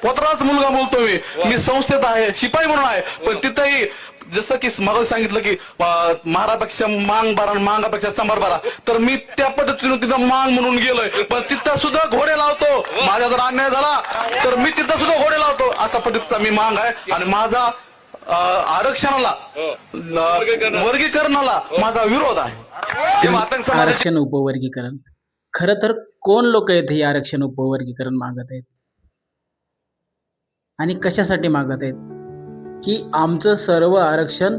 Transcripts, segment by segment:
पोतराच मुलगा बोलतो मी संस्थेत आहे, शिपाई म्हणून आहे. पण तिथंही जसं की मग सांगितलं की महारापेक्षा मांग बारा मांगापेक्षा चंबर बारा, तर मी त्या पद्धतीने तिथं मांग म्हणून गेलोय. पण तिथं सुद्धा घोडे लावतो. माझा जर अन्याय झाला तर मी तिथं सुद्धा घोडे लावतो. असा पद्धतीचा मी मांग आहे. आणि माझा आरक्षणाला वर्गीकरणाला माझा विरोध आहे. आरक्षण उपवर्गीकरण, खरं तर कोण लोक आहेत हे आरक्षण उपवर्गीकरण मागत आहेत आणि कशासाठी मागत आहेत? की आमचं सर्व आरक्षण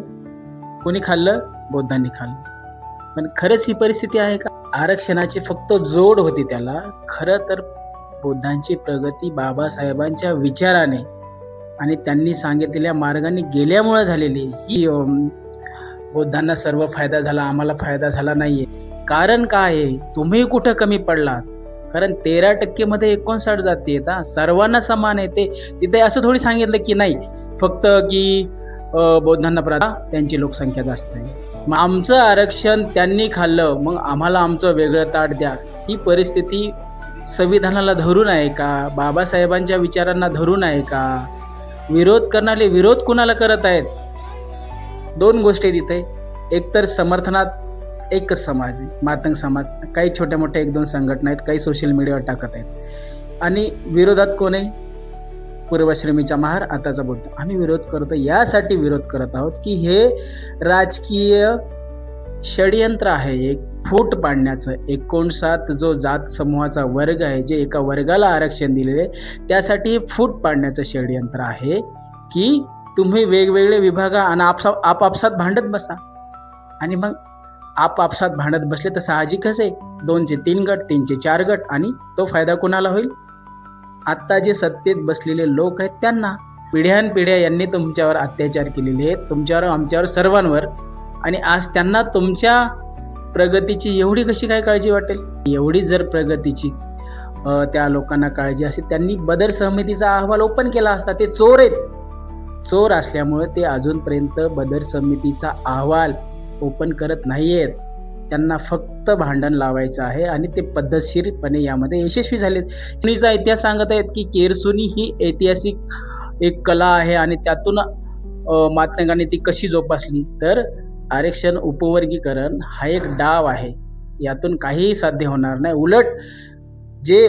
कोणी खाल्लं? बौद्धांनी खाल्लं. पण खरंच ही परिस्थिती आहे का? आरक्षणाची फक्त जोड होती त्याला. खरं तर बौद्धांची प्रगती बाबासाहेबांच्या विचाराने आणि त्यांनी सांगितलेल्या मार्गाने गेल्यामुळे झालेली ही. बौद्धांना सर्व फायदा झाला, आम्हाला फायदा झाला नाहीये. कारण काय आहे? तुम्ही कुठं कमी पडलात? कारण 13% मध्ये 59 जाती आहेत. सर्वांना समान आहे. तिथे असं थोडी सांगितलं की नाही फक्त की बौद्धांना त्यांची लोकसंख्या जास्त आहे, मग आमचं आरक्षण त्यांनी खाल्लं, मग आम्हाला आमचं वेगळं ताट द्या. ही परिस्थिती संविधानाला धरून आहे का? बाबासाहेबांच्या विचारांना धरून आहे का? विरोध करणारे विरोध कुणाला करत आहेत? दोन गोष्टी तिथे. एकतर समर्थनात एकच समाज आहे, मातंग समाज. काही छोट्या मोठ्या 1-2 संघटना आहेत, काही सोशल मीडियावर टाकत आहेत. आणि विरोधात कोण आहे? पूर्वाश्रमीचा महार, आताचा बुद्ध. आम्ही विरोध करतो, यासाठी विरोध करत आहोत की हे राजकीय षडयंत्र आहे, एक फूट पाडण्याचं. 59 जो जात समूहाचा वर्ग आहे, जे एका वर्गाला आरक्षण दिलेले, त्यासाठी फूट पाडण्याचं षडयंत्र आहे की तुम्ही वेगवेगळे विभाग आणि आपापसात भांडत बसा. आणि मग आपापसात भांडत बसले तर साहजिकच आहे 2चे 3 गट, 3चे 4 गट, आणि तो फायदा कोणाला होईल? आत्ता जे सत्तेत बसलेले लोक आहेत त्यांना. पिढ्यानपिढ्या यांनी तुमच्यावर अत्याचार केलेले आहेत, तुमच्यावर, आमच्यावर, सर्वांवर. आणि आज त्यांना तुमच्या प्रगतीची एवढी कशी काय काळजी वाटेल? एवढी जर प्रगतीची त्या लोकांना काळजी असते, त्यांनी बदर समितीचा अहवाल ओपन केला असता. ते चोर आहेत. चोर असल्यामुळे ते अजूनपर्यंत बदर समितीचा अहवाल ओपन करत नाही आहेत. त्यांना फक्त भांडण लावायचं आहे आणि ते पद्धतशीरपणे यामध्ये यशस्वी झालेत. कुणीचा इतिहास सांगत आहेत की केरसुनी ही ऐतिहासिक एक कला आहे आणि त्यातून मातंगांनी ती कशी जोपासली. तर आरक्षण उपवर्गीकरण हा एक डाव आहे, यातून काहीही साध्य होणार नाही. उलट जे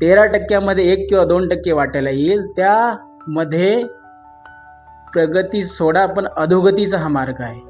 13% मध्ये 1 किंवा 2% वाटायला येईल, त्यामध्ये प्रगती सोडा, पण अधोगतीचा हा मार्ग आहे.